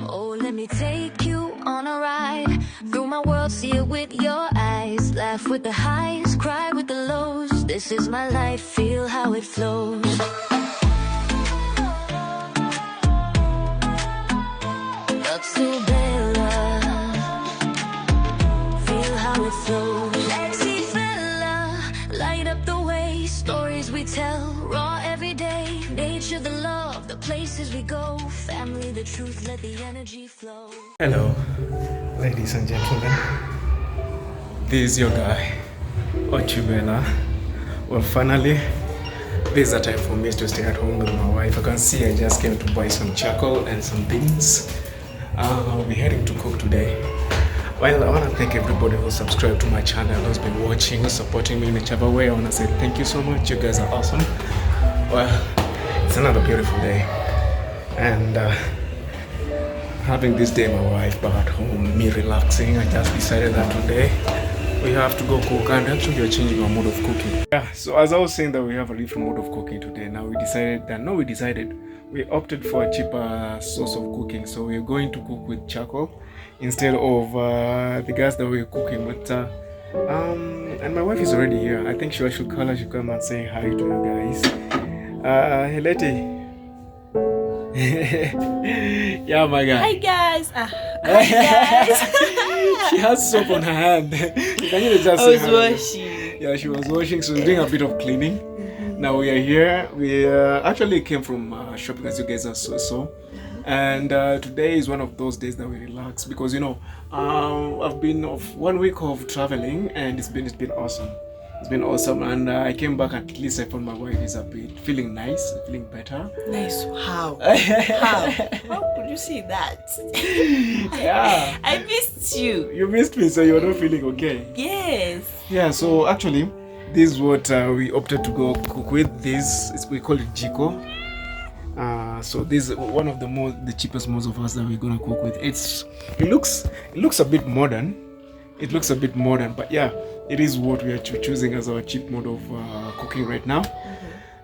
Oh, let me take you on a ride through my world, see it with your eyes. Laugh with the highs, cry with the lows. This is my life, feel how it flows. Up to Bella, feel how it flows. Sexy fella, light up the way. Stories we tell, raw every day. Nature, the love, the places we go. Family, the truth, let the energy flow. Hello, ladies and gentlemen. This is your guy, Ochubela. Well, finally, this is a time for me to stay at home with my wife. I can see I just came to buy some charcoal and some beans. We're heading to cook today. Well, I want to thank everybody who subscribed to my channel, who's been watching, who's supporting me in whichever way. I want to say thank you so much. You guys are awesome. Well, it's another beautiful day. And having this day, my wife back at home, me relaxing, I just decided that today we have to go cook, and actually we're changing our mode of cooking. Yeah, so as I was saying that we have a different mode of cooking today, now we opted for a cheaper source of cooking. So we're going to cook with charcoal instead of the gas that we're cooking with. And my wife is already here. I think I should call her, she come and say hi to you guys. Hey Letty. Yeah, my guy. Hi guys. Hi guys. She has soap on her hand. Can you just I was washing. Yeah, she was washing. So we're doing a bit of cleaning. Now we are here. We actually came from shopping, as you guys saw. And today is one of those days that we relax because I've been off 1 week of traveling, and it's been awesome. It's been awesome, and I came back. At least I found my wife is a bit feeling nice, feeling better. Nice? How? How could you say that? Yeah. I missed you. You missed me, so you're not feeling okay. Yes. Yeah. So actually, this is what we opted to go cook with. We call it Jiko. So this is one of the cheapest modes of us that we're gonna cook with. It looks a bit modern. It looks a bit modern, but yeah, it is what we are choosing as our cheap mode of cooking right now.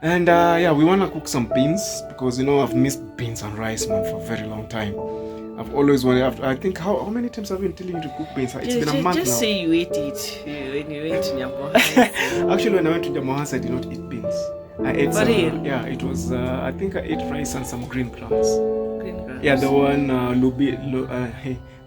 And yeah, we wanna cook some beans because I've missed beans and rice, man, for a very long time. I've always wanted. I think how many times have I been telling you to cook beans? It's been a month now. Just say you ate it when you went to Nyamohans. Actually, when I went to Nyamohans, I did not eat beans. I ate some. Yeah, it was. I think I ate rice and some green crowns. Green crowns. Yeah, the one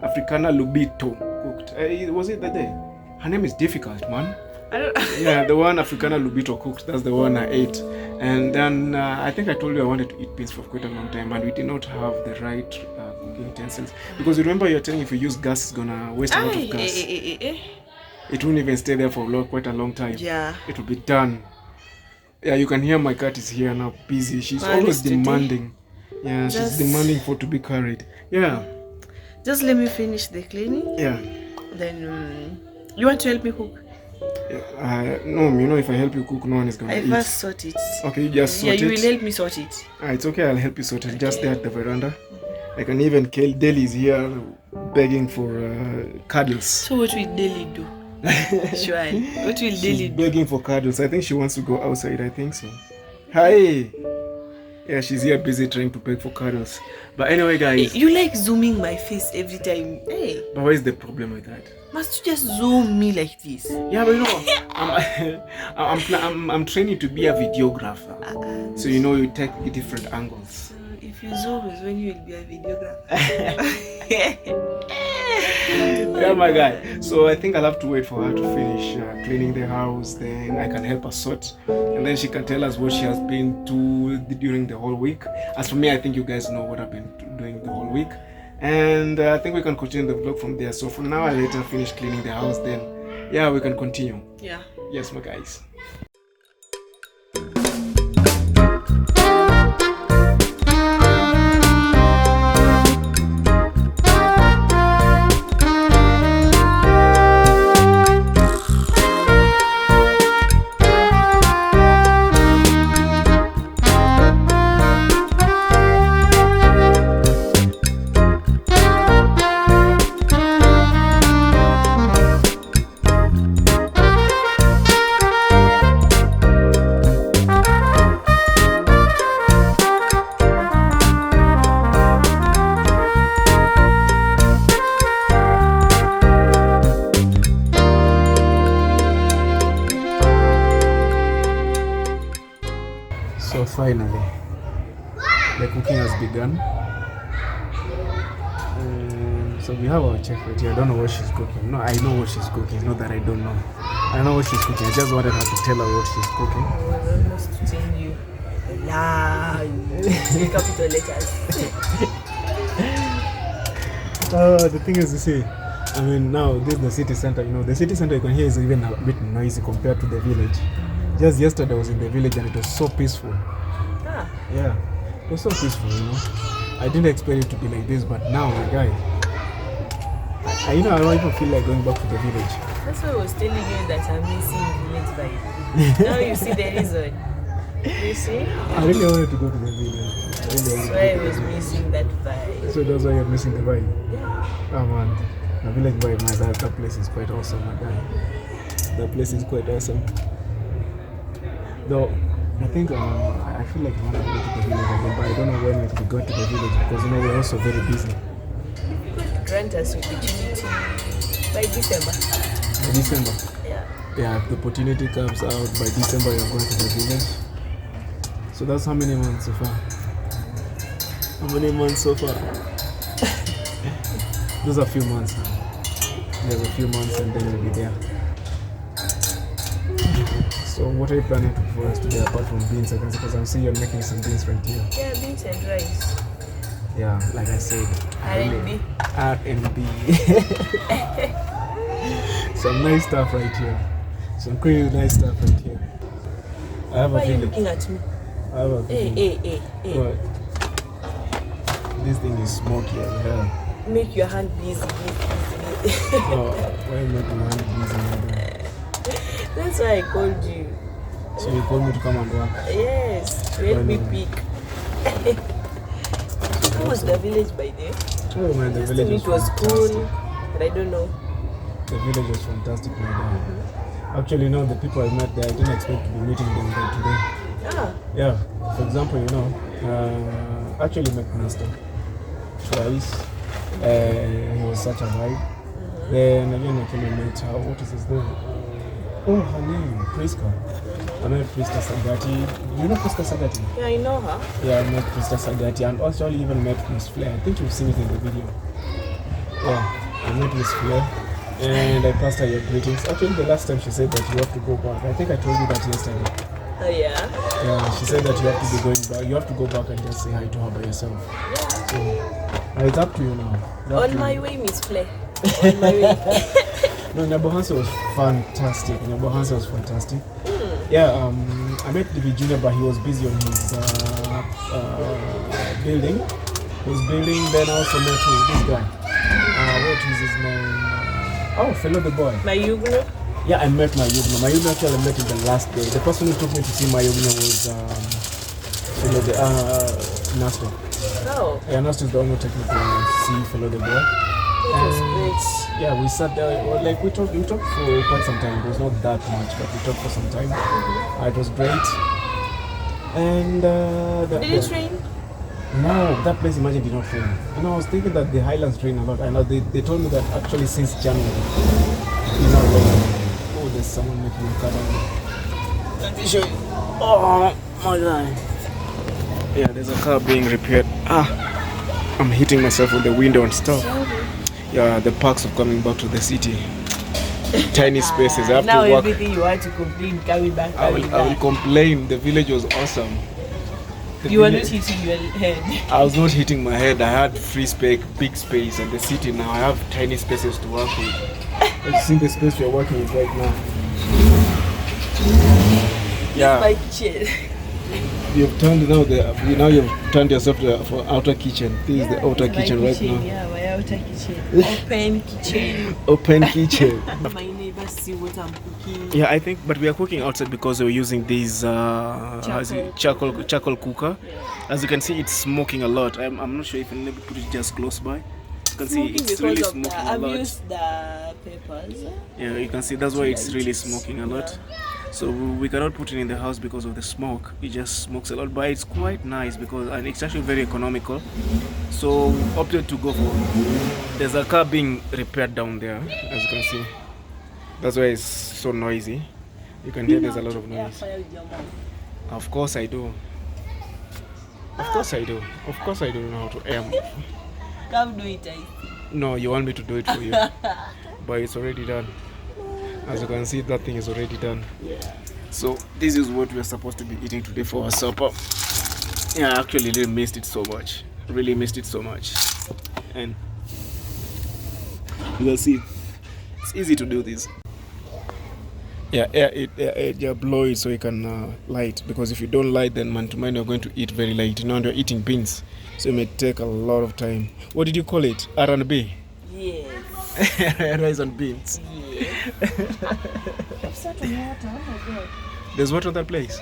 Africana Lubito cooked. Was it that day? Her name is difficult, man. I don't. Yeah, the one Africana Lubito cooked. That's the one I ate. And then I think I told you I wanted to eat beans for quite a long time, and we did not have the right cooking utensils. Because remember, you're telling if we use gas, it's gonna waste a lot of gas. It won't even stay there for quite a long time. Yeah. It will be done. Yeah, you can hear my cat is here now, busy. She's always demanding. Yeah, she's demanding for to be carried. Yeah. Just let me finish the cleaning. Yeah. Then you want to help me cook? No, if I help you cook, no one is gonna eat. I first sort it. Okay, you just sort it. Yeah, you will help me sort it. It's okay, I'll help you sort it. Okay. Just there at the veranda. I can even kill Deli is here begging for cuddles. So what will Deli do? Shuan, what will Deli do? Begging for cuddles. I think she wants to go outside. I think so. Hi. Yeah, she's here busy trying to beg for cuddles. But anyway, guys. You like zooming my face every time. Hey. But what is the problem with that? Must you just zoom me like this? Yeah, but I'm training to be a videographer. So you take the different angles. If you zoom is when you will be a videographer. Yeah, my guy. So I think I'll have to wait for her to finish cleaning the house. Then I can help her sort, and then she can tell us what she has been to during the whole week. As for me, I think you guys know what I've been doing the whole week, and I think we can continue the vlog from there. So for now, I'll let her finish cleaning the house. Then, yeah, we can continue. Yeah. Yes, my guys. finally, the cooking has begun. So we have our chef right here. I don't know what she's cooking. No, I know what she's cooking. It's not that I don't know. I know what she's cooking. I just wanted her to tell her what she's cooking. I was almost to tell you. Capital letters. The thing is, you see, I mean, now this is the city center. You know, the city center you can hear is even a bit noisy compared to the village. Just yesterday I was in the village and it was so peaceful. Yeah, it was so peaceful, you know. I didn't expect it to be like this, but now, my guy, I don't even feel like going back to the village. That's why I was telling you that I'm missing village vibe. Now you see the reason. You see? I really wanted to go to the village. That's why I was missing that vibe. So that's why you're missing the vibe? Yeah. Oh man, the village vibe, that place is quite awesome, my guy. That place is quite awesome. Though, I think I feel like I want to go to the village again, but I don't know when we can go to the village because we're also very busy. Grant us opportunity by December. By December? Yeah. Yeah, if the opportunity comes out by December, you're going to the village. So that's how many months so far? How many months so far? Those are a few months now. There's a few months and then you'll be there. So what are you planning for us today apart from beans? Because I'm seeing you're making some beans right here. Yeah, beans and rice. Yeah, like I said. R&B. R&B. Some nice stuff right here. Some crazy nice stuff right here. I have Why a are you feeling. looking at me? I have a feeling. Hey. What? This thing is smoky as hell. Make your hand busy. Oh, why are you making my hand busy? That's why I called you. So you called me to come and work? Yes, let me pick. How was the village by then? Oh man, the village was fantastic. cool, but I don't know. The village was fantastic, my guy. Actually, the people I met there, I didn't expect to be meeting them there today. Yeah, for example, actually met Master twice. He was such a vibe. Then again, I came and met her. What is his name? Her name, Priska. I met Priska Sagati. You know Priska Sagati? Yeah, I know her. Yeah, I met Priska Sagati and also even met Miss Flair. I think you've seen it in the video. Yeah, I met Miss Flair and I passed her your greetings. Actually, the last time she said that you have to go back. I think I told you that yesterday. Oh yeah? Yeah, she said that you have to be going back. You have to go back and just say hi to her by yourself. So, it's up to you now. On my way, Miss Flair. On my way. No, Nyabohansa was fantastic. Yeah, I met David Jr., but he was busy on his building. He was building, then I also met this guy. What is his name? Fellow the boy. Mayugno? Yeah, I met Mayugno. Mayugno actually I met him the last day. The person who took me to see Mayugno was Nasto. Oh. Yeah, Nasto is the one who took me to see Fellow the boy. That was great. Yeah, we sat there, we talked for quite some time. It was not that much, but we talked for some time. It was great. And did it rain? No, that place, imagine, did not rain. And I was thinking that the highlands rain a lot. I know they told me that actually since January, it's not raining. Oh, there's someone making a car down there. Let me show you. Oh my God. Yeah, there's a car being repaired. I'm hitting myself with the window and stuff. Yeah, the perks of coming back to the city. Tiny spaces. I have now to walk. Everything you want to complain, coming back. I will complain. The village was awesome. You were not hitting your head. I was not hitting my head. I had free space, big space, and the city now I have tiny spaces to work with. Have you seen the space we are working with right now? Yeah. My kitchen. You've turned you've turned yourself for outer kitchen. This is the outer kitchen right now. Yeah, my outer kitchen. Open kitchen. Open kitchen. My neighbors see what I'm cooking. Yeah, I think, but we are cooking outside because we're using this charcoal cooker. Yeah. As you can see, it's smoking a lot. I'm not sure if I'm able to put it just close by. You can see it's really smoking a lot. I've used the peppers. Yeah, you can see that's why it's really smoking a lot. So we cannot put it in the house because of the smoke. It just smokes a lot, but it's quite nice and it's actually very economical. So we opted to go for. There's a car being repaired down there, as you can see. That's why it's so noisy. You can hear there's a lot of noise. Of course I do. Of course I do. Of course I do know how to aim. Come do it, I see. No, you want me to do it for you. But it's already done. As you can see, that thing is already done. Yeah. So this is what we're supposed to be eating today for our supper. Yeah, I actually really missed it so much. Really missed it so much. And you can see, it's easy to do this. Yeah, blow it so you can light. Because if you don't light, then man to man you're going to eat very late. You know, and you're eating beans, so it may take a lot of time. What did you call it? R&B? Yes. Rice and beans. Yes. I've sat on water. Oh my god. There's water on that place.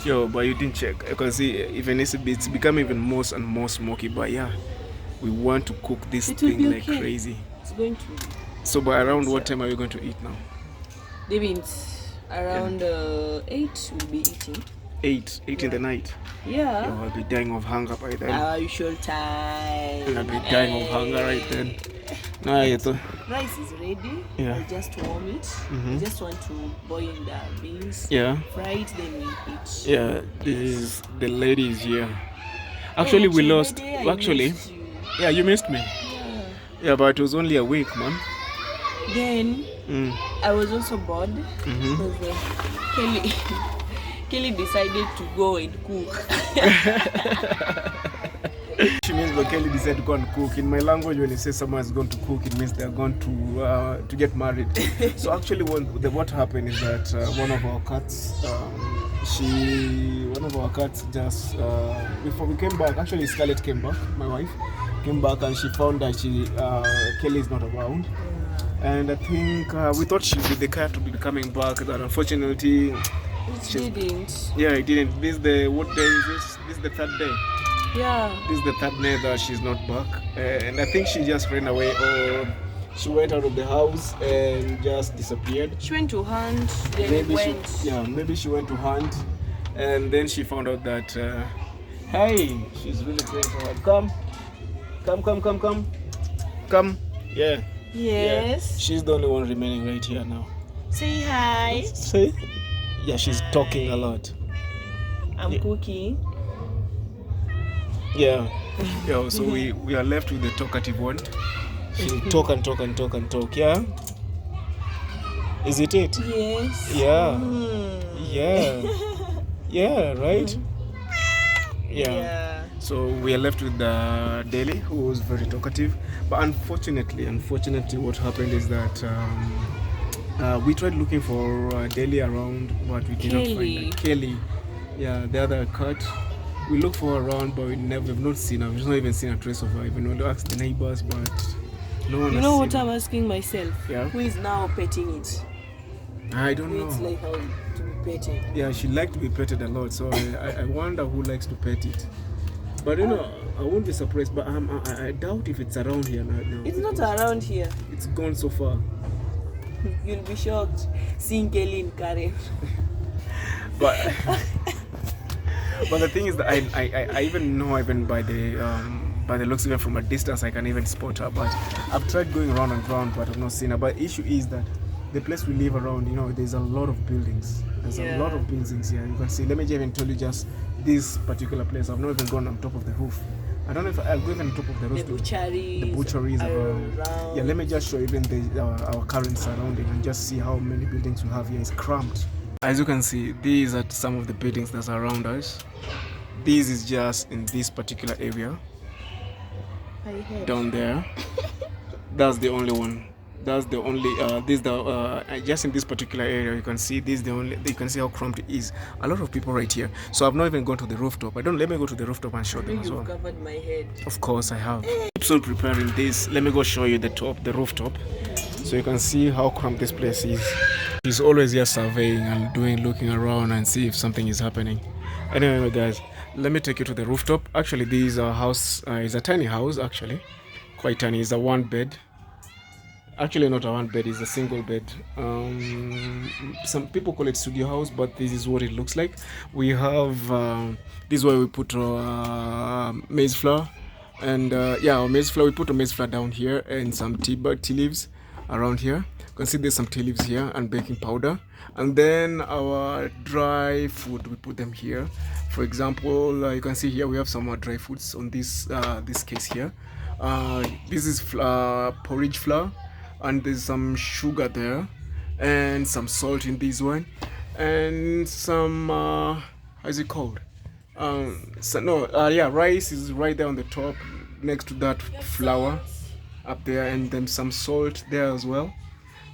Yo, but you didn't check. You can see even it's become even more and more smoky. But yeah, we want to cook this thing like crazy. It's going to. So by around what time are you going to eat now? They means around 8 we'll be eating. 8 in the night. Yeah. Yo, I'll be dying of hunger by then. You sure time. I'll be dying of hunger right then. Nah, Rice is ready. Yeah. I just warm it. I just want to boil the beans. Yeah. Fry it, then we eat. Yeah, this is the lady is here. Actually, we lost. Actually, yeah, you missed me. Yeah, but it was only a week, man. Then I was also bored because Kelly decided to go and cook. She means when Kelly decided to go and cook. In my language, when you say someone is going to cook, it means they are going to get married. So actually, what happened is that one of our cats just before we came back. Actually, Scarlett came back. My wife came back and she found that Kelly is not around. And I think we thought the cat would be coming back, but unfortunately, it didn't. Yeah, it didn't. What day is this? This is the third day. Yeah. This is the third day that she's not back, and I think she just ran away or she went out of the house and just disappeared. She went to hunt. Then maybe she went to hunt, and then she found out that hey, she's really praying for her. Come. Yeah. Yes. Yeah. She's the only one remaining right here now. Say hi. Say. Yeah, she's talking a lot. I'm cooking. Yeah. Yeah. So we are left with the talkative one. She'll talk and talk. Yeah. Is it? Yes. Yeah. Yeah. Yeah. Right. Yeah. So we are left with Deli, who was very talkative. But unfortunately, what happened is that we tried looking for Deli around, but we did not find her. Kelly, yeah, the other cat. We looked for her around, but we've not seen her. We've not even seen a trace of her. Even though we asked the neighbors, but no one. You know what I'm asking myself? Yeah. Who is now petting it? I don't know. It's like how to be petted. Yeah, she liked to be petted a lot, so I wonder who likes to pet it. But you know, I won't be surprised. But I doubt if it's around here now. It's not around here. It's gone so far. You'll be shocked seeing Kelly in Karen. But the thing is that I even know, even by the looks, even from a distance, I can even spot her. But I've tried going around and around, but I've not seen her. But the issue is that the place we live around, you know, there's a lot of buildings. There's a lot of buildings here. You can see. Let me even tell you just this particular place. I've not even gone on top of the roof. I don't know if I'll go even on top of the roof. The butcheries around. Yeah, let me just show even our current surrounding and just see how many buildings we have here. It's cramped. As you can see, these are some of the buildings that's around us. This is just in this particular area. Down there. That's the only one. That's the only just in this particular area you can see you can see how cramped it is. A lot of people right here. So I've not even gone to the rooftop. Let me go to the rooftop and show them as well. You've covered my head. Of course I have. I'm still preparing this. Let me go show you the rooftop. So you can see how cramped this place is. He's always here surveying and looking around and see if something is happening. Anyway guys, let me take you to the rooftop. Actually this is a house, it's a tiny house actually. Quite tiny. It's a one bed. Actually not a one bed, it's a single bed. Some people call it studio house, but this is what it looks like. We have this is where we put maize flour, and our maize flour, we put a maize flour down here and some tea leaves. around here. You can see there's some tea leaves here and baking powder, and then our dry food, we put them here. For example, you can see here we have some dry foods on this this case here. This is porridge flour, and there's some sugar there, and some salt in this one, and some how's it called, so no, yeah, rice is right there on the top next to that flour up there, and then some salt there as well,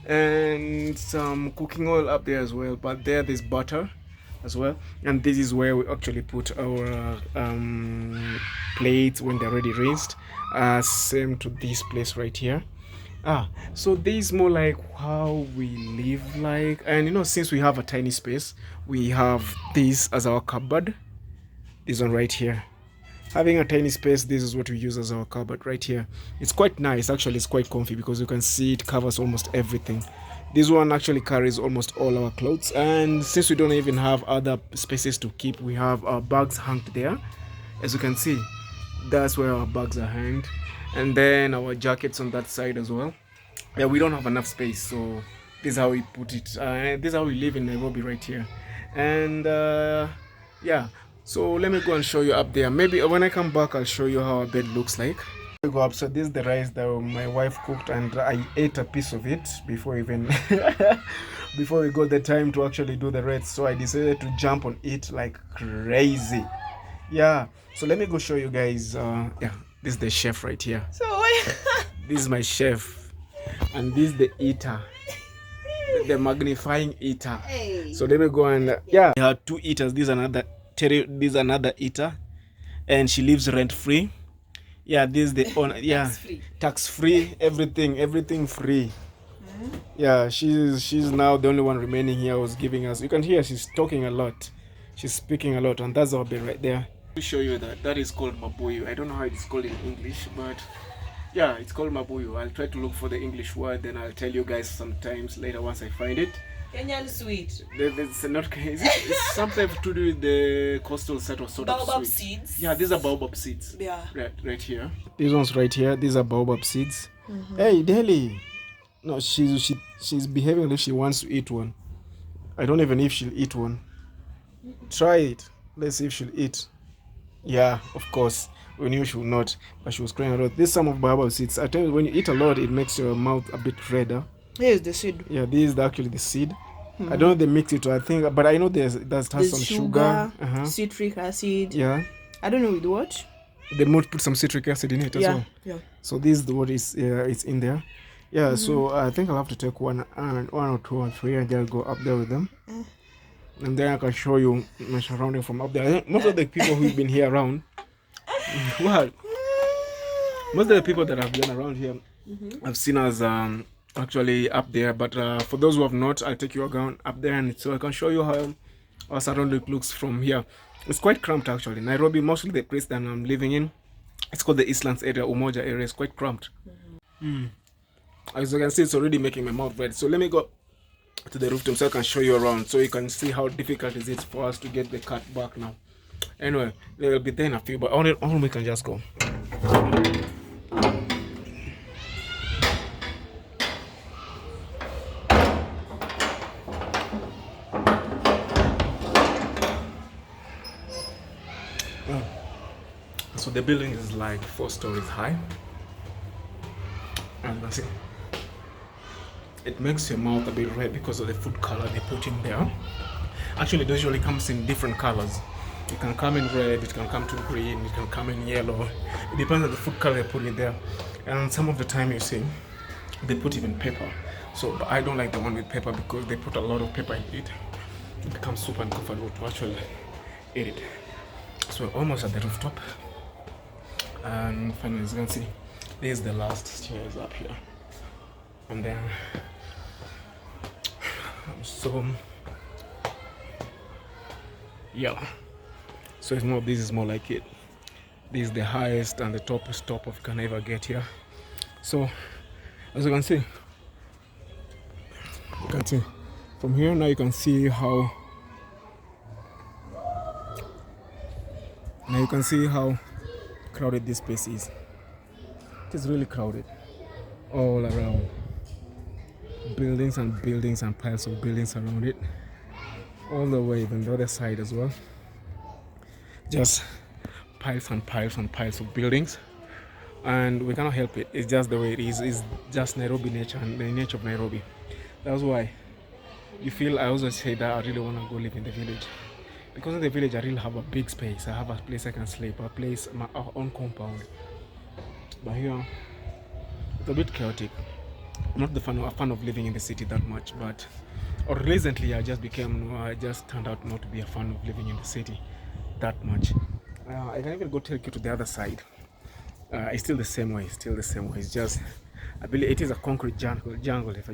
and some cooking oil up there as well. But there's butter as well, and this is where we actually put our plates when they're already rinsed, same to this place right here. So this is more like how we live, like, and you know, since we have a tiny space, we have this as our cupboard, this one right here. Having a tiny space, this is what we use as our cupboard right here. It's quite nice, actually. It's quite comfy because you can see it covers almost everything. This one actually carries almost all our clothes, and since we don't even have other spaces to keep, we have our bags hung there. As you can see, that's where our bags are hanged, and then our jackets on that side as well. Yeah, we don't have enough space, so this is how we put it. This is how we live in Nairobi right here. And yeah, so let me go and show you up there. Maybe when I come back, I'll show you how our bed looks like. We go up. So this is the rice that my wife cooked, and I ate a piece of it before even before we got the time to actually do the rest. So I decided to jump on it like crazy. Yeah, so let me go show you guys. Yeah, this is the chef right here. So this is my chef, and this is the eater, the magnifying eater. Hey. So let me go and yeah, we have two eaters. This is another eater, and she lives rent free. Yeah, this is the owner. Yeah, tax free, everything free. Yeah, she's now the only one remaining here. Was giving us. You can hear she's talking a lot. She's speaking a lot, and that's our bed right there. To show you that is called mabuyu. I don't know how it's called in English, but yeah, it's called mabuyu. I'll try to look for the English word, then I'll tell you guys sometimes later once I find it. Kenyan sweet. It's not it's something to do with the coastal sort of baobab sweet. Seeds. Yeah, these are baobab seeds. Yeah. Right here. These ones right here. These are baobab seeds. Hey, Deli. No, she's behaving like she wants to eat one. I don't even know if she'll eat one. Try it. Let's see if she'll eat. Yeah, of course. We knew she would not, but she was crying a lot. This is some of baobab seeds. I tell you, when you eat a lot, it makes your mouth a bit redder. Here's the seed. Yeah, this is actually the seed. I don't know if they mix it, I think, but I know there's some sugar, citric acid. Yeah. I don't know with what. They might put some citric acid in it as well. Yeah. So this is what is it's in there. Yeah. So I think I'll have to take one or two or three, and then I'll go up there with them, and then I can show you my surrounding from up there. I think most of the people who've been here around, what? Most of the people that have been around here, have seen us actually up there, but for those who have not, I'll take you around up there, and so I can show you how our surrounding looks from here. It's quite cramped actually. Nairobi, mostly the place that I'm living in, it's called the Eastlands area, Umoja area. It's quite cramped. As you can see, it's already making my mouth red. So let me go to the rooftop so I can show you around, so you can see how difficult it is for us to get the cat back now. Anyway, they will be there in a few, but all we can just go. So the building is like 4 stories high, and that's it. It makes your mouth a bit red because of the food color they put in there. Actually, it usually comes in different colors. It can come in red, it can come to green, it can come in yellow. It depends on the food color they put in there. And some of the time, you see, they put even pepper. So but I don't like the one with pepper because they put a lot of pepper in it. It becomes super uncomfortable to actually eat it. So we're almost at the rooftop. And finally, as you can see, this is the last stairs up here. And then, so yeah. So it's more. This is more like it. This is the highest and the topest top of can ever get here. So, as you can see, from here now you can see how. Now you can see how crowded this place is. It is really crowded all around. buildings and buildings and piles of buildings around it, all the way on the other side as well. Just piles and piles and piles of buildings, and we cannot help it. It's just the way it is. It's just Nairobi nature and the nature of Nairobi. That's why you feel, I always say that I really want to go live in the village, because in the village I really have a big space. I have a place I can sleep, a place, my own compound. But here it's a bit chaotic. I'm not a fan of living in the city that much, but or recently I just turned out not to be a fan of living in the city that much. I can even go take you to the other side. It's still the same way. It's just, I believe it is a concrete jungle. If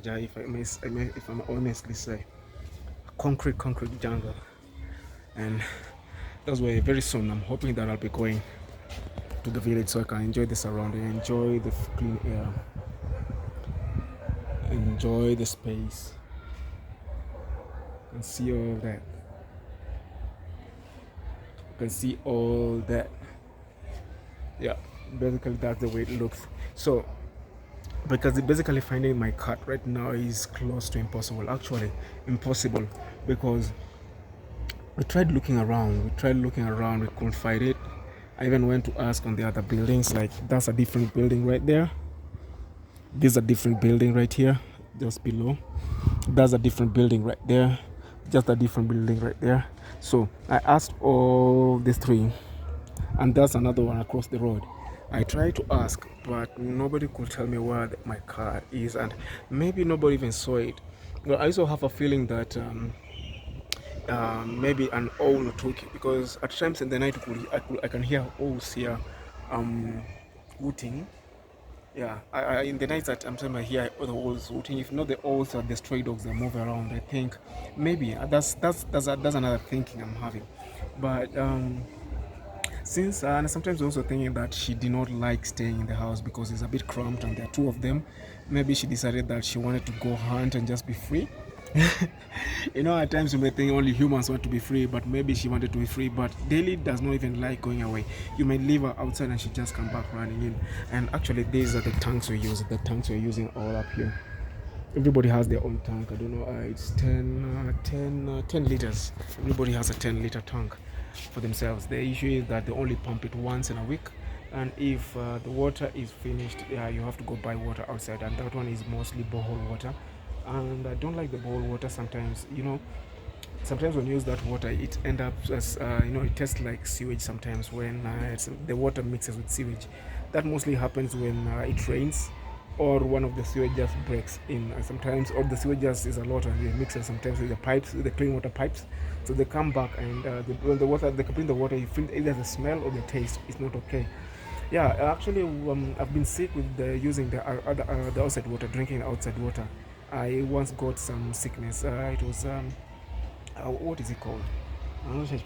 I'm honestly say, a concrete jungle, and that's why very soon I'm hoping that I'll be going to the village so I can enjoy the surrounding, enjoy the clean air, enjoy the space, and see all that. You can see all that. Yeah, basically that's the way it looks. So because basically finding my cat right now is close to impossible, actually impossible, because we tried looking around, we couldn't find it. I even went to ask on the other buildings, like that's a different building right there, this is a different building right here just below, that's a different building right there, just a different building right there. So I asked all these three, and there's another one across the road. I tried to ask, but nobody could tell me where my car is, and maybe nobody even saw it. Well, I also have a feeling that maybe an owl took it, because at times in the night I can hear owls here hooting. Yeah, I in the nights that I'm saying I hear the owls hooting. If not the owls or the stray dogs that move around, I think maybe that's another thinking I'm having. But since and sometimes also thinking that she did not like staying in the house because it's a bit cramped and there are two of them. Maybe she decided that she wanted to go hunt and just be free. You know, at times you may think only humans want to be free, but maybe she wanted to be free. But Daily does not even like going away. You may leave her outside and she just come back running in. And actually these are the tanks we use. The tanks we're using all up here. Everybody has their own tank. I don't know, it's 10 liters. Everybody has a 10-liter tank for themselves. The issue is that they only pump it once in a week, and if the water is finished, you have to go buy water outside, and that one is mostly borehole water. And I don't like the borehole water. Sometimes, you know, sometimes when you use that water, it ends up as it tastes like sewage sometimes when the water mixes with sewage. That mostly happens when it rains, or one of the sewage just breaks in. And sometimes, or the sewage just is a lot and they mix it sometimes with the pipes, with the clean water pipes. So they come back, and when the water, they clean the water, you feel either the smell or the taste is not okay. Yeah, actually, I've been sick with using the outside water, drinking outside water. I once got some sickness. It was what is it called? I'm not sure.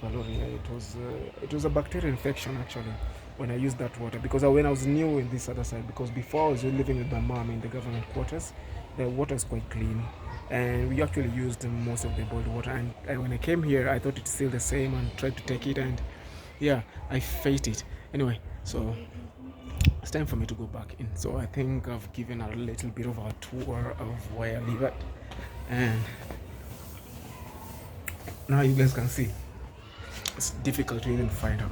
It was a bacterial infection actually when I used that water, because when I was new in this other side, because before I was living with my mom in the government quarters, the water is quite clean, and we actually used most of the boiled water. And when I came here, I thought it's still the same and tried to take it, and yeah, I faced it anyway. So it's time for me to go back in. So I think I've given a little bit of a tour of where I live at, and now you guys can see it's difficult to even find her.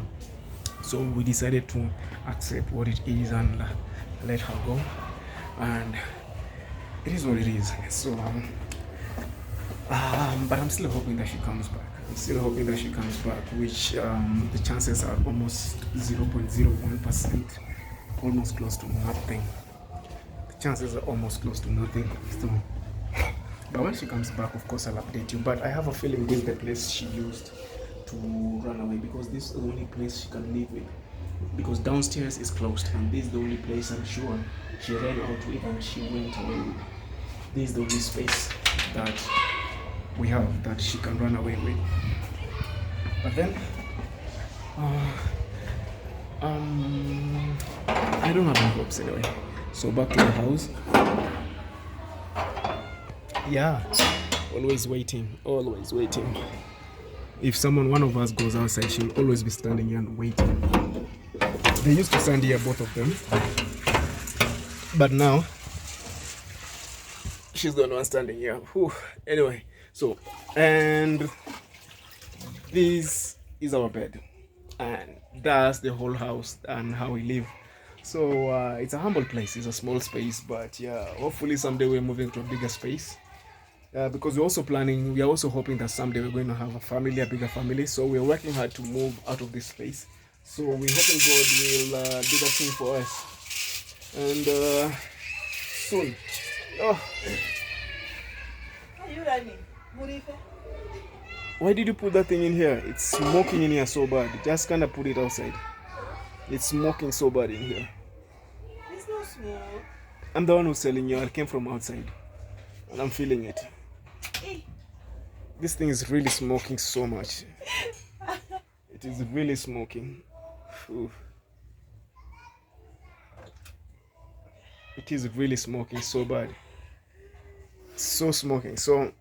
So we decided to accept what it is and let her go, and it is what it is. So but I'm still hoping that she comes back. Which the chances are almost 0.01%, almost close to nothing. The chances are almost close to nothing. So, but when she comes back, of course, I'll update you. But I have a feeling this is the place she used to run away, because this is the only place she can live with. Because downstairs is closed, and this is the only place I'm sure she ran out with and she went away with. This is the only space that we have that she can run away with. But then I don't have any hopes anyway. So back to the house. Yeah, always waiting. If one of us goes outside, she'll always be standing here and waiting. They used to stand here, both of them, but now she's the one standing here. Whew. Anyway, so, and this is our bed, and that's the whole house and how we live. So it's a humble place, it's a small space, but yeah, hopefully someday we're moving to a bigger space. Because we are also hoping that someday we're going to have a bigger family. So we're working hard to move out of this space. So we're hoping God will do that thing for us. And soon. Oh. Are you running? Why did you put that thing in here? It's smoking in here so bad. Just kind of put it outside. It's smoking so bad in here. It's not smoke. I'm the one who's telling you. I came from outside. And I'm feeling it. This thing is really smoking so much. It is really smoking. Oof. It is really smoking so bad. So smoking. So,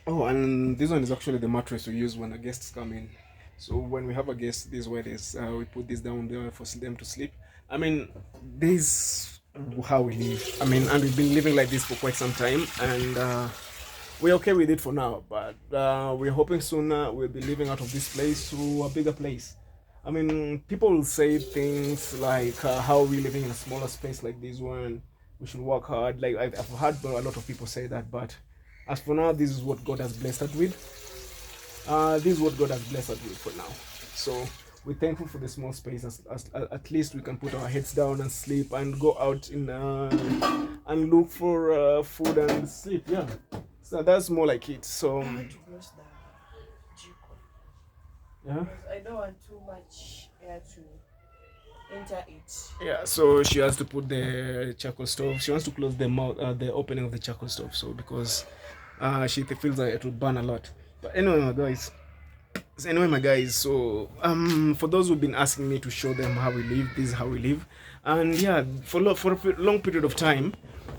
oh, and this one is actually the mattress we use when the guests come in. So when we have a guest, this is where we put this down there for them to sleep. I mean, this is how we live. I mean, and we've been living like this for quite some time, and we're okay with it for now. But we're hoping soon we'll be living out of this place to a bigger place. I mean, people will say things like how we're living in a smaller space like this one. We should work hard. Like I've heard a lot of people say that, but as for now, this is what God has blessed us with. This is what God has blessed us with for now. So we're thankful for the small space. As at least we can put our heads down and sleep and go out in and look for food and sleep. Yeah, so that's more like it. So yeah, I don't want too much air to enter it. Yeah, so she has to put the charcoal stove. She wants to close the opening of the charcoal stove. So because she feels like it will burn a lot. But anyway, my guys. So for those who've been asking me to show them how we live, this is how we live. And yeah, for a long period of time,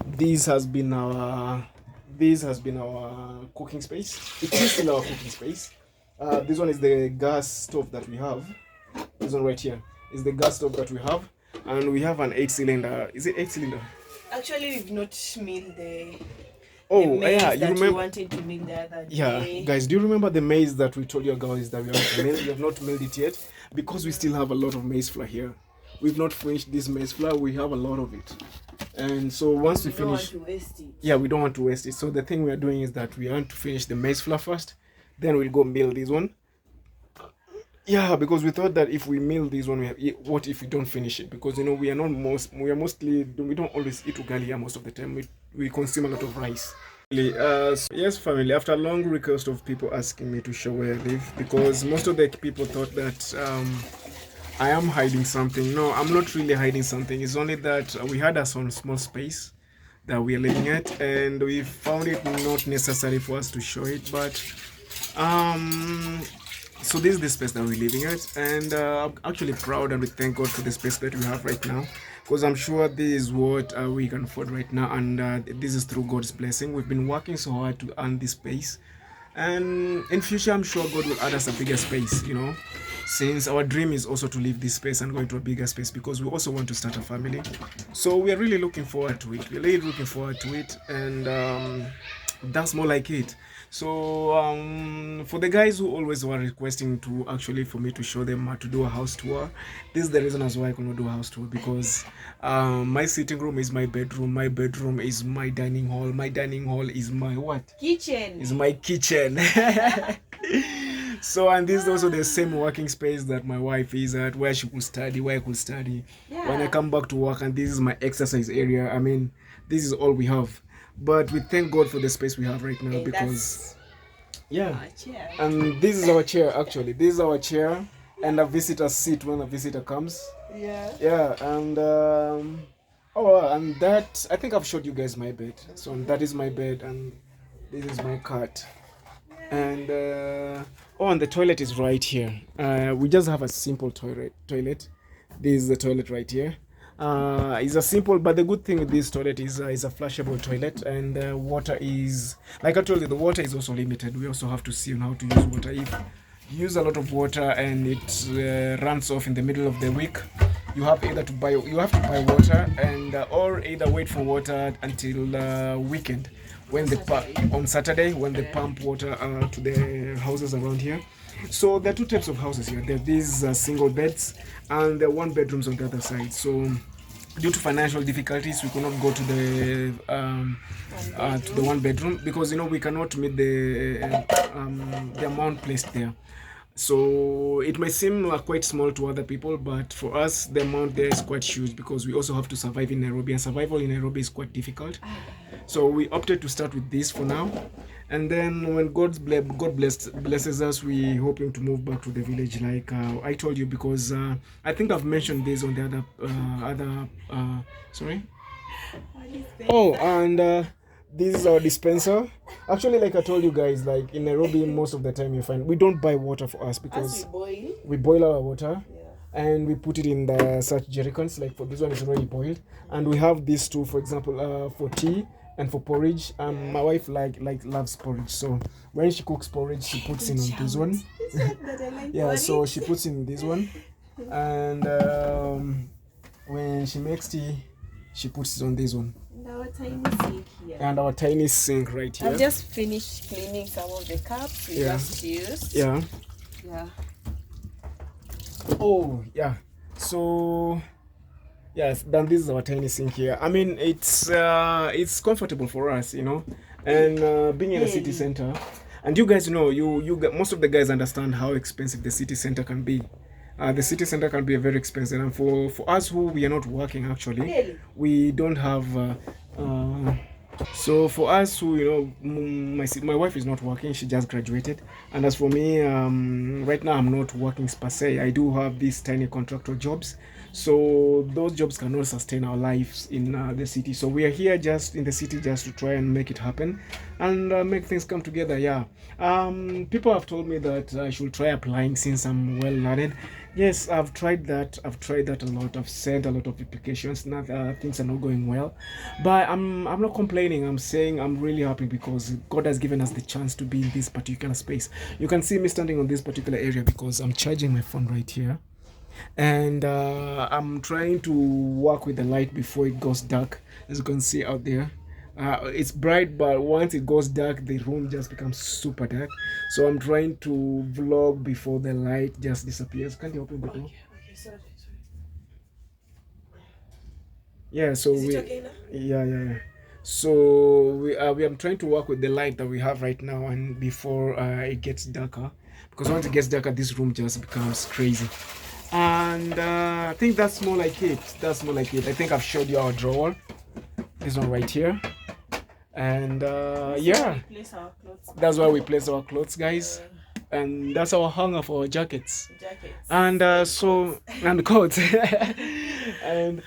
this has been our cooking space. It is still our cooking space. This one is the gas stove that we have. This one right here is the gas stove that we have, and we have an 8-cylinder. Is it 8-cylinder? Actually, we've not milled the yeah, you remember? We wanted to mill the other day. Yeah, guys, do you remember the maize that we told you guys that we have to mill? We have not milled it yet because we still have a lot of maize flour here. We've not finished this maize flour. We have a lot of it, and so once we finish, don't want to waste it. Yeah, we don't want to waste it. So the thing we are doing is that we want to finish the maize flour first, then we'll go mill this one. Yeah, because we thought that if we mill this one, what if we don't finish it? Because we don't always eat ugali here most of the time. We consume a lot of rice. Yes, family. After a long request of people asking me to show where I live, because most of the people thought that I am hiding something. No, I'm not really hiding something. It's only that we had a small space that we are living at, and we found it not necessary for us to show it, but so this is the space that we're living at, and I'm actually proud and we thank God for the space that we have right now, because I'm sure this is what we can afford right now, and this is through God's blessing. We've been working so hard to earn this space, and in future I'm sure God will add us a bigger space, since our dream is also to leave this space and go into a bigger space, because we also want to start a family. So we're really looking forward to it, and that's more like it. So for the guys who always were requesting for me to show them how to do a house tour, this is the reason as why I cannot do a house tour, because my sitting room is my bedroom is my dining hall, my dining hall is my kitchen, is my kitchen. So, and this is also the same working space that my wife is at, where she could study, where I could study when I come back to work, and this is my exercise area. I mean, this is all we have. But we thank God for the space we have right now, because and this is our chair. Actually, this is our chair, and a visitor seat when a visitor comes. And and that, I think I've showed you guys my bed. So that is my bed, and this is my cot, and and the toilet is right here. We just have a simple toilet. This is the toilet right here. It's a simple, but the good thing with this toilet is a flushable toilet, and water is, like I told you, the water is also limited. We also have to see on how to use water. If you use a lot of water and it runs off in the middle of the week, you have to buy water, and or either wait for water until weekend when on Saturday when they pump water to the houses around here. So there are two types of houses here. There are these single beds, and there are one bedrooms on the other side. So due to financial difficulties, we could not go to the one bedroom because we cannot meet the amount placed there. So it may seem quite small to other people, but for us the amount there is quite huge because we also have to survive in Nairobi, and survival in Nairobi is quite difficult. So we opted to start with this for now, and then when God blesses us, we hoping to move back to the village like I told you, because I think I've mentioned this on the other sorry. Oh, and this is our dispenser. Actually, like I told you guys, like in Nairobi, most of the time you find we don't buy water for us because we boil our water, and we put it in the such jerrycans. Like for this one, it's already boiled, and we have these two, for example, for tea and for porridge. My wife loves porridge, so when she cooks porridge, she puts in on this one. Yeah, so she puts in this one, and when she makes tea, she puts it on this one. And our tiny sink right here. I've just finished cleaning some of the cups we just used. Yeah. Yeah. Oh, yeah. So, yes, then this is our tiny sink here. I mean, it's comfortable for us, and being in a city center. And you guys know, most of the guys understand how expensive the city center can be. The city center can be very expensive, and for us who we are not working actually, we don't have. So for us who my wife is not working; she just graduated, and as for me, right now I'm not working per se. I do have these tiny contractor jobs, so those jobs cannot sustain our lives in the city. So we are here just in the city just to try and make it happen, and make things come together. Yeah. People have told me that I should try applying since I'm well learned. Yes, I've tried that a lot. I've sent a lot of applications. Now things are not going well, but I'm not complaining. I'm saying I'm really happy because God has given us the chance to be in this particular space. You can see me standing on this particular area because I'm charging my phone right here, and I'm trying to work with the light before it goes dark. As you can see out there, it's bright, but once it goes dark, the room just becomes super dark. So I'm trying to vlog before the light just disappears. Can't you open the door? Okay, sorry. Yeah, so Is it okay now? Yeah. So we are trying to work with the light that we have right now, and before it gets darker, because once it gets darker, this room just becomes crazy. And I think that's more like it. I think I've showed you our drawer. This one right here. And yeah, that's where we place our clothes, guys. And that's our hanger for our jackets. And and coats. And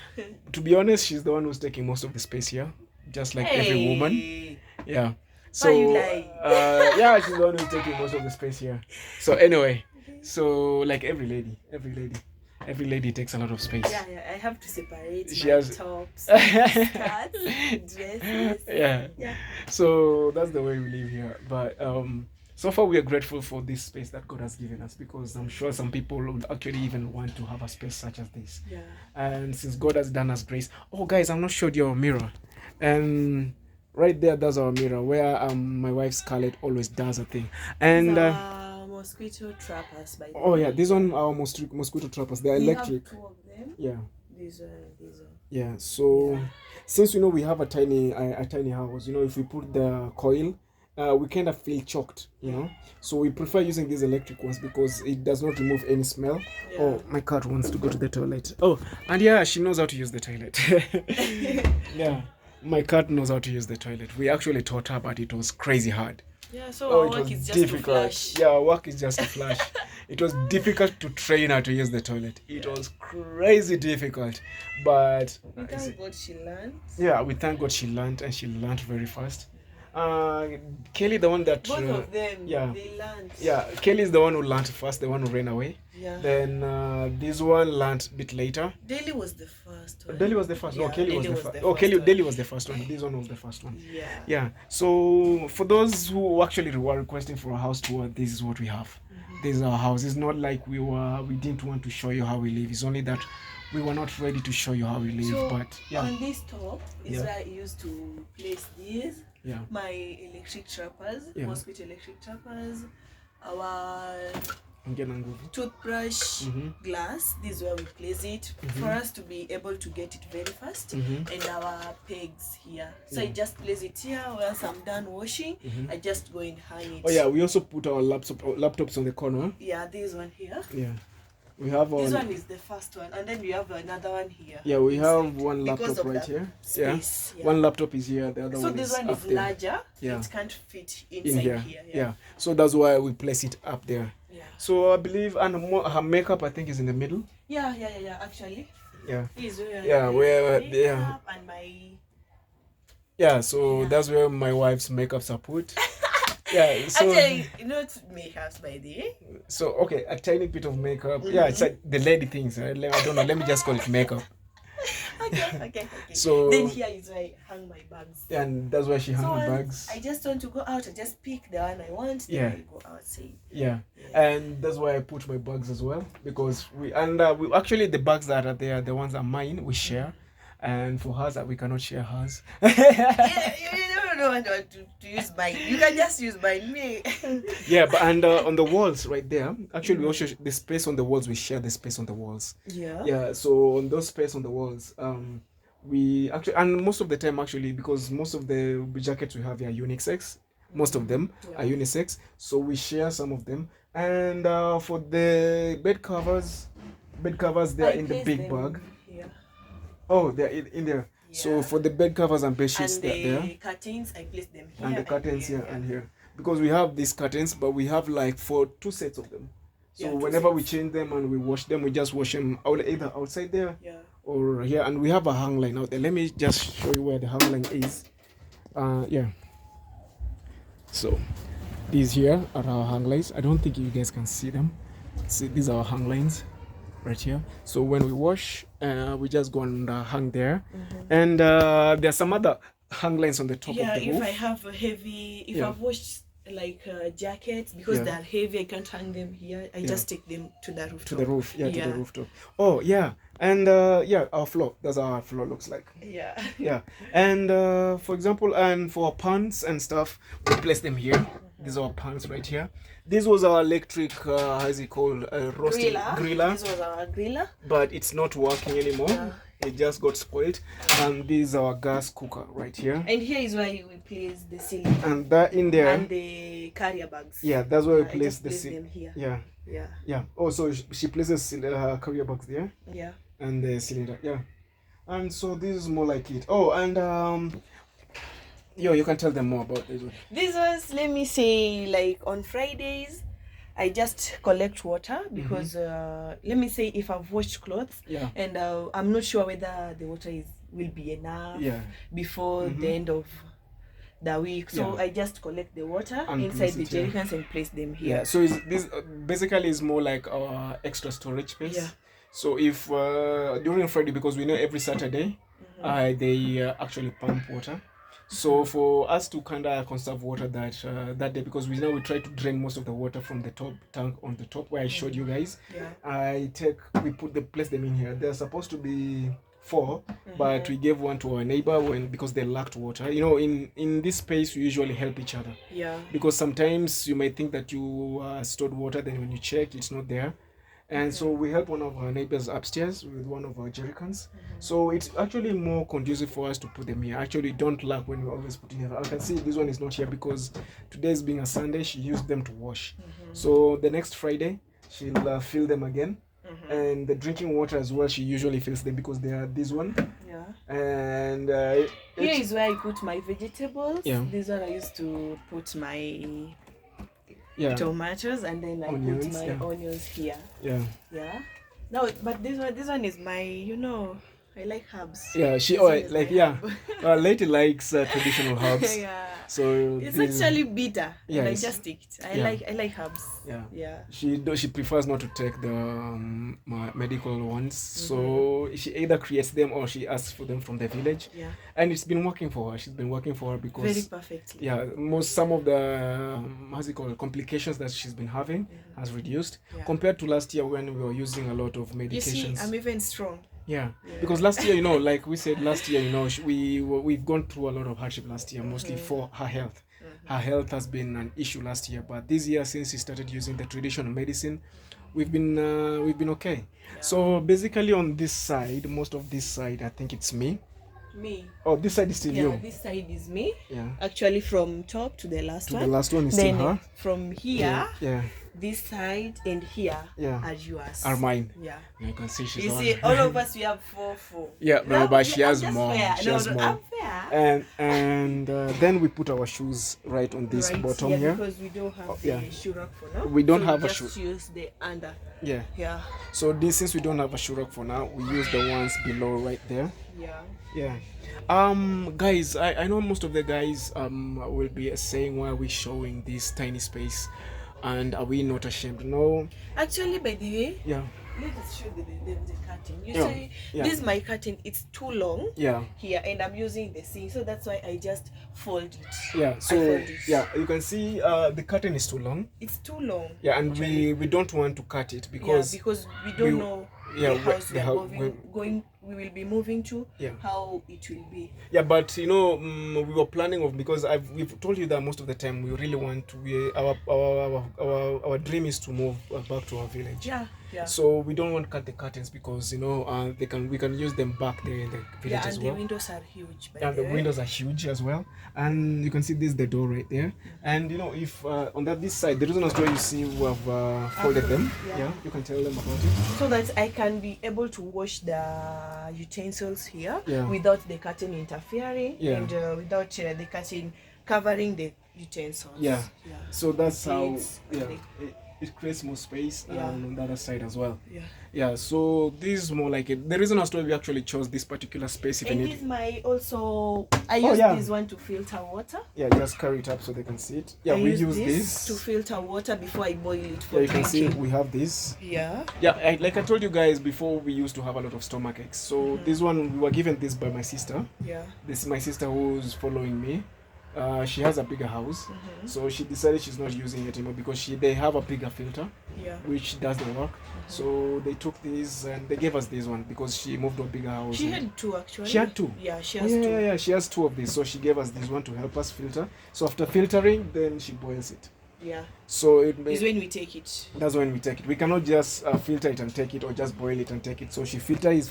to be honest, she's the one who's taking most of the space here, just like every woman. Yeah. So yeah, she's the one who's taking most of the space here. So anyway, so like every lady takes a lot of space. Yeah, I have to separate tops, skirts, dresses. Yeah. So that's the way we live here. But so far we are grateful for this space that God has given us, because I'm sure some people would actually even want to have a space such as this. Yeah. And since God has done us grace. Oh guys, I'm not showed you our mirror. And right there, that's our mirror where my wife Scarlett always does a thing. And mosquito trappers, by the oh way. yeah, these one are mosquito trappers. They're electric. Have two of them. Yeah. These are. Yeah. So since we have a tiny house, if we put the coil, we kind of feel choked, So we prefer using these electric ones because it does not remove any smell. Yeah. Oh, my cat wants to go to the toilet. Oh, and yeah, she knows how to use the toilet. Yeah, my cat knows how to use the toilet. We actually taught her, but it was crazy hard. Yeah, so our work is just difficult. To flush. Yeah, our work is just to flush. It was difficult to train her to use the toilet. It was crazy difficult, but we thank God she learned. Yeah, we thank God she learned, and she learned very fast. Kelly, the one that both of them, they learned. Yeah, Kelly is the one who learned first, the one who ran away. Yeah. Then this one learned a bit later. Daily was the first one. Daily was the first. Yeah, no, Kelly was the first. Oh, Daily was the first one. This one was the first one. Yeah. Yeah. So for those who actually were requesting for a house tour, this is what we have. This is our house. It's not like we didn't want to show you how we live. It's only that we were not ready to show you how we live. So but yeah, on this top is Yeah. where I used to place these. yeah, My electric trappers, Yeah. mosquito electric trappers, our ongea nguvu. toothbrush glass. This is where we place it for us to be able to get it very fast. And our pegs here. So I just place it here. Once I'm done washing, I just go and hang it. Oh yeah, we also put our laptops on the corner. Yeah, this one here. Yeah, we have This one is the first one, and then we have another one here. Yeah, we inside, have one because laptop of right the here. space, Yeah. One laptop is here. The other So one this is one up is there. larger. Yeah. It can't fit In inside here. here. Yeah. So that's why we place it up there. Yeah. So I believe, and her makeup I think is in the middle. Yeah. Actually, Yeah. this is where Yeah, my where makeup and my Yeah. So that's where my wife's makeups are put. Yeah. So actually not makeups by the way. so okay, a tiny bit of makeup. Yeah, it's like the lady things. Right? I don't know. Let me just call it makeup. Okay. So Then here is where I hang my bags. and that's why she hung So her once bags. I just want to go out. I just pick the one I want. Then Yeah. I go outside. Yeah, and that's why I put my bags as well, because we actually the bags that are there, the ones are mine, we share, and for hers we cannot share hers. Yeah, you don't want to use mine. You can just use mine. Me. Yeah, but and on the walls right there, actually we also the space on the walls, we share the space on the walls. Yeah. Yeah, so on those space on the walls, we actually, and most of the time actually, because most of the jackets we have are unisex, most of them are unisex, so we share some of them. And for the bed covers they are in the place big them bag. here. Oh, they're in there. So Yeah. for the bed covers and bed sheets, And they're there. the curtains, I place them here. And the curtains here. here and here, because we have these curtains, but we have like two sets of them. So Yeah, two whenever we sets. change them and we wash them, we just wash them either outside there Yeah. or here. And we have a hang line out there. Let me just show you where the hang line is. Yeah. So these here are our hang lines. I don't think you guys can see them. See, these are our hang lines right here. So when we wash, we just go and hang there. And there's some other hang lines on the top Yeah, of the if roof. I have a heavy, if Yeah. I've washed like jackets because Yeah. they're heavy, I can't hang them here. I just take them to the rooftop. To the roof, to the Yeah. rooftop. Oh yeah, and our floor. That's how our floor looks like. Yeah. Yeah, and for example, and for pans and stuff, we place them here. These are our pans right here. This was our electric, how is it called, roasting griller, This was our griller. but it's not working anymore. Yeah. It just got spoiled. And this is our gas cooker right here. And here is where we place the cylinder And that in there, and the carrier bags. yeah, that's where we I place just the place them here. Yeah. Yeah. Oh, so she places carrier bags there. Yeah. And the cylinder, yeah. And so this is more like it. Oh, and you can tell them more about this one. This was, let me say, like on Fridays, I just collect water because let me say if I've washed clothes, Yeah. and I'm not sure whether the water will be enough Yeah. before the end of the week. So Yeah. I just collect the water And inside place the it here. jerrycans and place them here. Yeah. So this basically is more like our extra storage space. Yeah. So if during Friday, because we know every Saturday, they actually pump water. So for us to kind of conserve water that day, because we try to drain most of the water from the top tank on the top where I showed you guys. Yeah. We place them in here. They're supposed to be 4, but we gave one to our neighbor because they lacked water. You know, in this space we usually help each other. Yeah. Because sometimes you might think that you stored water, then when you check it's not there. And so we help one of our neighbors upstairs with one of our jerrycans. So it's actually more conducive for us to put them here. Actually, don't lack when we always put in here. I can see this one is not here because today's being a Sunday, she used them to wash. So the next Friday, she'll fill them again. And the drinking water as well, she usually fills them because they are this one. Yeah. And Here is where I put my vegetables. Yeah. This one I used to put my tomatoes, and then I Onions, put my yeah. onions here. Yeah. Yeah. No, but this one is my, I like herbs. Yeah, she This one is like my herb. Lady likes traditional herbs. Yeah. So It's this- actually bitter. Yeah, And I it's- just take it. I yeah. like herbs. Yeah. Yeah. She prefers not to take the medical ones, so she either creates them or she asks for them from the village. Yeah. And it's been working for her. She's been working for her because Very perfectly. yeah, some of the complications that she's been having has reduced Yeah. compared to last year when we were using a lot of You see, medications. I'm even strong. Yeah, because last year, like we said last year, we've gone through a lot of hardship last year, mostly for her health. Her health has been an issue last year, but this year, since she started using the traditional medicine, we've been okay. So basically, on this side, most of this side, I think it's me. Oh, this side is still Yeah, you. this side is me. Yeah. Actually, from top to the last one. The last one is Then still her. from here, Yeah. this side and here Yeah. are yours. Are mine. Yeah. You can see she's You on. see, all of us we have four. Yeah, No, but she I'm has just more. fair. She No, has no, more. I'm fair. And then we put our shoes right on this Right, bottom yeah, here. because we don't have yeah. the shoe rack for now. We don't so have we a just use the under. Yeah. Yeah. So since we don't have a shoe rack for now, we use the ones below right there. Yeah. Yeah. Guys, I know most of the guys will be saying, why are we showing this tiny space, and are we not ashamed? No. Actually, by the way, Yeah. let us show the curtain. You Yeah. see, Yeah. this is my curtain. It's too long. Yeah. Here, and I'm using the seam, so that's why I just fold it. Yeah. So fold it. yeah, you can see the curtain is too long. It's too long. Yeah, and we don't want to cut it because we don't know yeah, the house the we are house- going. We will be moving to. Yeah. How it will be. Yeah, but we were planning of, because we've told you that most of the time we really want to, our dream is to move back to our village. Yeah. Yeah. So we don't want to cut the curtains because we can use them back there in the village Yeah, as and well. the windows are huge. And the windows are huge as well, and you can see this is the door right there. And if on this side, the reason as well, you see we have folded them. Yeah, you can tell them about it. So that I can be able to wash the utensils here Yeah. without the curtain interfering Yeah. and without the curtain covering the utensils. Yeah. So that's how Plates, it creates more space, Yeah. and on the other side as well. Yeah. Yeah, so this is more like it. The reason as to why we actually chose this particular space, if you And need, this my also I use yeah. this one to filter water. yeah, just carry it up so they can see it. Yeah, I we use use this this. to filter water before I boil it for Yeah, you can see drinking. we have this. Yeah. Yeah, like I told you guys before, we used to have a lot of stomach aches. So this one, we were given this by my sister. Yeah. This is my sister who's following me. She has a bigger house, so she decided she's not using it anymore because they have a bigger filter, Yeah. which doesn't work. So they took this and they gave us this one because she moved to a bigger house. She and- had two actually. She had two. Yeah, she Oh, has yeah, two. yeah, she has two of these. So she gave us this one to help us filter. So after filtering, then she boils it. Yeah. So Is when we take it. that's when we take it. We cannot just filter it and take it, or just boil it and take it. So she filters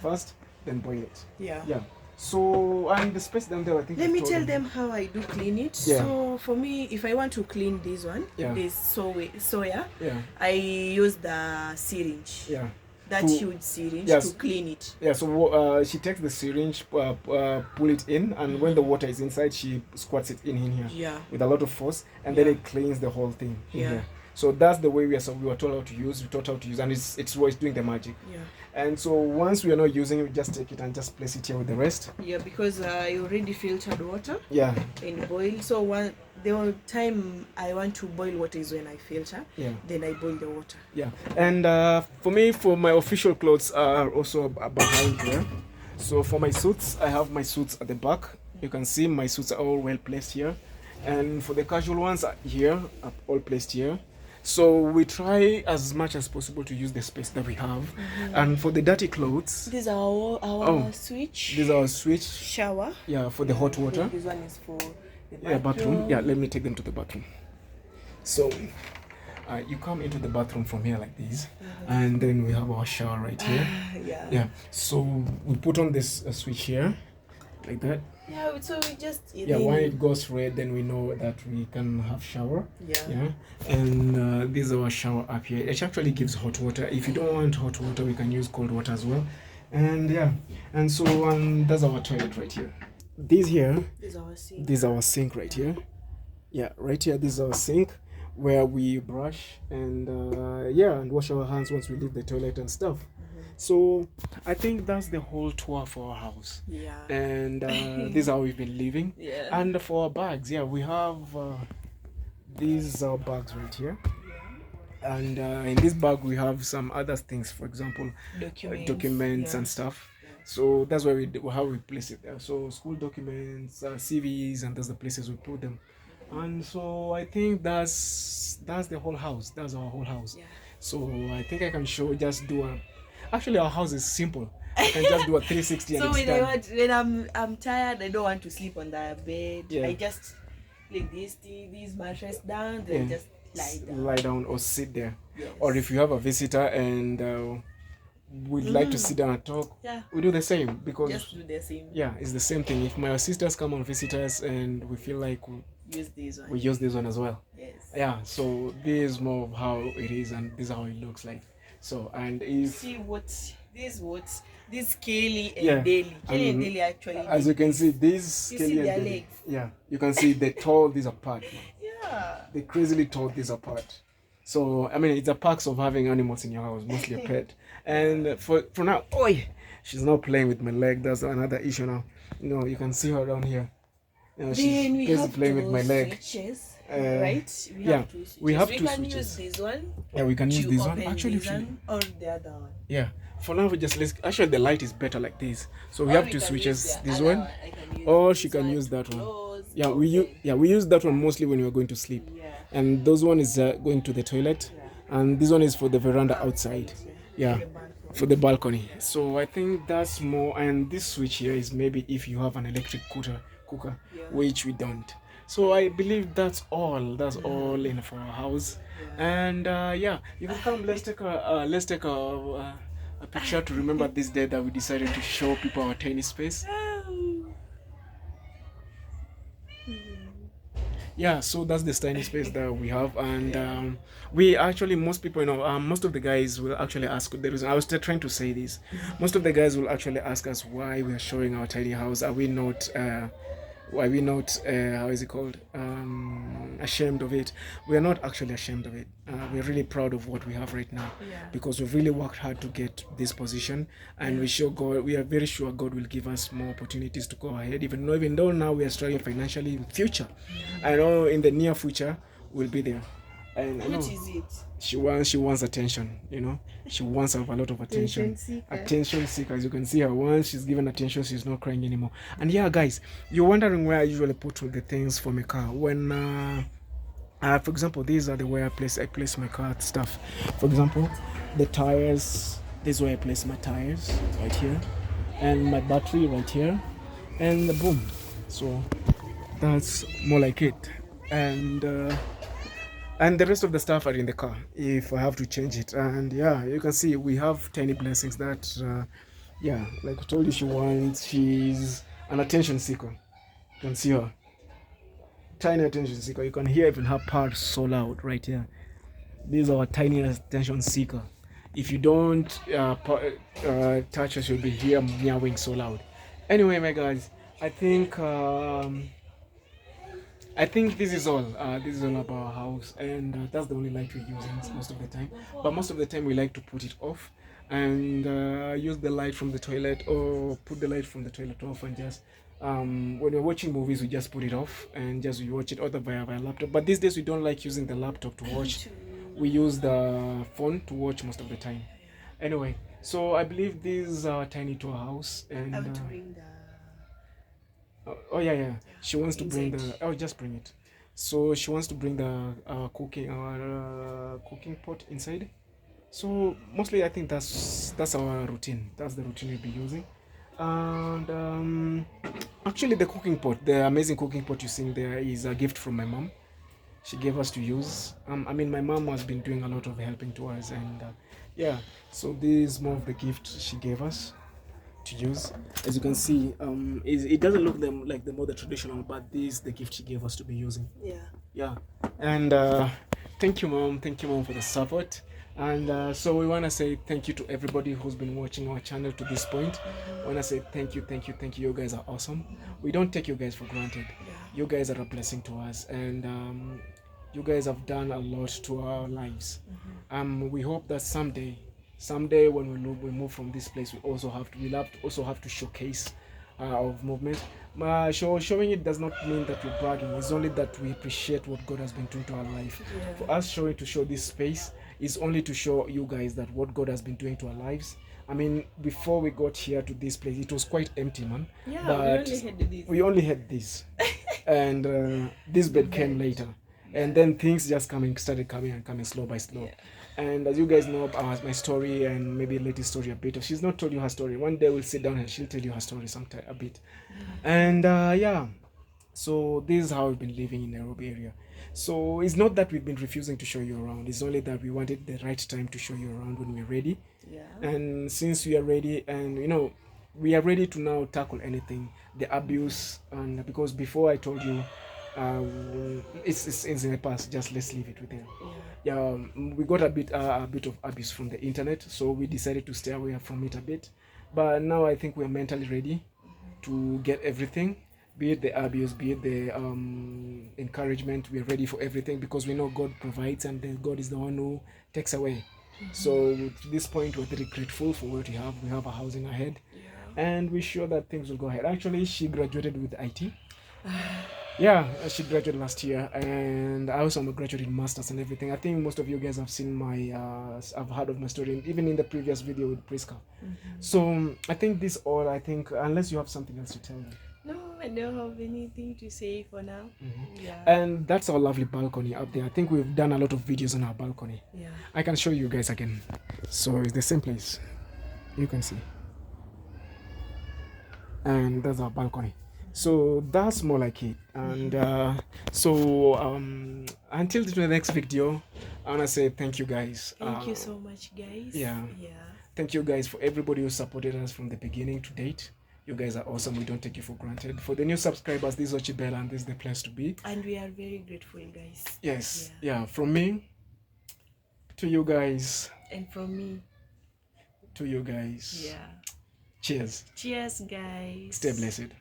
first, then boil it. Yeah. Yeah. So, and the space down there, I think. Let we me told tell you. them how I do clean it. Yeah. So for me, if I want to clean this one, Yeah. this soya, Yeah. I use the syringe. Yeah. That To- huge syringe Yes. to clean it. Yeah, so she takes the syringe, pull it in, and when the water is inside, she squirts it in here Yeah. with a lot of force, and then Yeah. it cleans the whole thing in Yeah. here. So that's the way we were told how to use. We taught how to use, and it's what it's doing the magic. Yeah. And so once we are not using it, we just take it and just place it here with the rest. Yeah, because I already filtered water Yeah, and boil. So the time I want to boil water is when I filter. yeah, Then I boil the water. yeah. And for my official clothes are also behind here. So for my suits, I have my suits at the back. You can see my suits are all well placed here. And for the casual ones here, are all placed here. So we try as much as possible to use the space that we have. And for the dirty clothes, This is our Oh. switch. this is our switch. Shower. Yeah, for the hot water. This one is for the Yeah, bathroom. Yeah, let me take them to the bathroom. So you come into the bathroom from here like this, and then we have our shower right here. Yeah. Yeah, so we put on this switch here, like that. Yeah, so we just Yeah, when it goes red, then we know that we can have shower. Yeah, and this is our shower up here. It actually gives hot water. If you don't want hot water, we can use cold water as well. And yeah, and so that's our toilet right here. This here, This is our sink. this is our sink right here. Yeah, right here, this is our sink where we brush and and wash our hands once we leave the toilet and stuff. So I think that's the whole tour for our house. Yeah. And this is how we've been living. Yeah. And for our bags, yeah, we have these are bags right here. And in this bag we have some other things, for example, documents yeah. and stuff. So that's where how we place it there. So school documents, CVs, and that's the places we put them. And so I think that's the whole house. That's our whole house. Yeah. So I think I can just do actually our house is simple. I can just do a 360 So and it's done. when I'm tired, I don't want to sleep on the bed. Yeah. I just like this mattress down, then just lie down or sit there. Yes. Or if you have a visitor and would like to sit down and talk, we do the same, because just do the same. Yeah, it's the same thing. If my sisters come on visitors and we feel like we use this one as well. Yes. Yeah, so this is more of how it is, and this is how it looks like. So, and if see this Kelly and Daily. Kelly and Daily actually. As you can see, this Kelly and Daily. Legs. Yeah, you can see they tore this apart. Yeah. They crazily tore this apart. So I mean, it's a perks of having animals in your house, mostly a pet. And for now, she's not playing with my leg. That's another issue now. You can see her down here. She's busy playing with my leg. Switches, right? We have two switches. We can use this one. Yeah, we can use this one. Actually, or the other one. Yeah. For now, actually the light is better like this. So we have two switches. This one, or she can use that one. Yeah, we use that one mostly when we're going to sleep. Yeah. And those one is going to the toilet, and this one is for the veranda outside. Yeah, for the balcony. So I think that's more. And this switch here is maybe if you have an electric cooker, which we don't. So I believe that's all in for our house. And you can come. Let's take a picture to remember this day that we decided to show people our tiny space. Yeah, so that's the tiny space that we have, and we actually, most people, most of the guys will actually ask the reason. I was trying to say this. Most of the guys will actually ask us why we are showing our tiny house. Are we not how is it called, ashamed of it? We are not actually ashamed of it. We're really proud of what we have right now, because we've really worked hard to get this position, and we are very sure God will give us more opportunities to go ahead, even though now we are struggling financially. In future, I know in the near future we'll be there. And which is it? She wants attention, She wants a lot of attention. Attention seeker. As you can see her, once she's given attention, she's not crying anymore. And yeah, guys, you're wondering where I usually put all the things for my car. When for example, these are the way I place my car stuff. For example, the tires, this is where I place my tires, right here, and my battery right here, and boom. So that's more like it. And the rest of the stuff are in the car if I have to change it. And yeah, you can see we have tiny blessings that, like I told you, she's an attention seeker. You can see her. Tiny attention seeker. You can hear even her purrs so loud right here. This is our tiny attention seeker. If you don't touch her, she'll be here meowing so loud. Anyway, my guys, I think this is all. This is all about our house, and that's the only light we're using most of the time. But most of the time we like to put it off and use the light from the toilet, or put the light from the toilet off, and just when we're watching movies we just put it off and just we watch it either via laptop. But these days we don't like using the laptop to watch. We use the phone to watch most of the time. Anyway, so I believe this is our tiny tour house, and I want to bring the she wants to bring just bring it. So she wants to bring the cooking pot inside. So mostly I think that's our routine. That's the routine we'll be using. And actually the cooking pot, the amazing cooking pot you see there, is a gift from my mom. She gave us to use. My mom has been doing a lot of helping to us, and so this is more of the gift she gave us to use. As you can see, it doesn't look like the more traditional, but this is the gift she gave us to be using. And thank you mom for the support. And so we want to say thank you to everybody who's been watching our channel to this point. I want to say thank you. You guys are awesome. We don't take you guys for granted. You guys are a blessing to us, and you guys have done a lot to our lives. We hope that someday when we move from this place, we'll also have to showcase of movement. Showing it does not mean that we're bragging. It's only that we appreciate what God has been doing to our life. For us to show this space is only to show you guys that what God has been doing to our lives. Before we got here to this place, it was quite empty, man. But we only had this. And this bed came later. And then things just started coming slow by slow. And as you guys know about my story and maybe Lady's story a bit, she's not told you her story. One day we'll sit down and she'll tell you her story sometime a bit. And yeah, so this is how we've been living in Nairobi area. So it's not that we've been refusing to show you around. It's only that we wanted the right time to show you around when we're ready. Yeah. And since we are ready, and we are ready to now tackle anything, the abuse, and because before I told you, it's in the past. Just let's leave it with them. Yeah, we got a bit of abuse from the internet, so we decided to stay away from it a bit. But now I think we're mentally ready to get everything, be it the abuse, be it the encouragement. We're ready for everything because we know God provides, and then God is the one who takes away. So to this point, we're very grateful for what we have. We have a house in our head, and we're sure that things will go ahead. Actually, she graduated with IT. Yeah, she graduated last year, and I also am a graduate in masters and everything. I think most of you guys have seen I've heard of my story, even in the previous video with Priska. So I think this all, I think, unless you have something else to tell me. No, I don't have anything to say for now. Yeah. And that's our lovely balcony up there. I think we've done a lot of videos on our balcony. Yeah. I can show you guys again. So it's the same place. You can see. And that's our balcony. So that's more like it. And until the next video, I want to say thank you guys. Thank you so much, guys. Yeah. Thank you guys for everybody who supported us from the beginning to date. You guys are awesome. We don't take you for granted. For the new subscribers, this is Ochibella, and this is the place to be. And we are very grateful, guys. Yes. Yeah. From me to you guys. And from me to you guys. Yeah. Cheers. Cheers, guys. Stay blessed.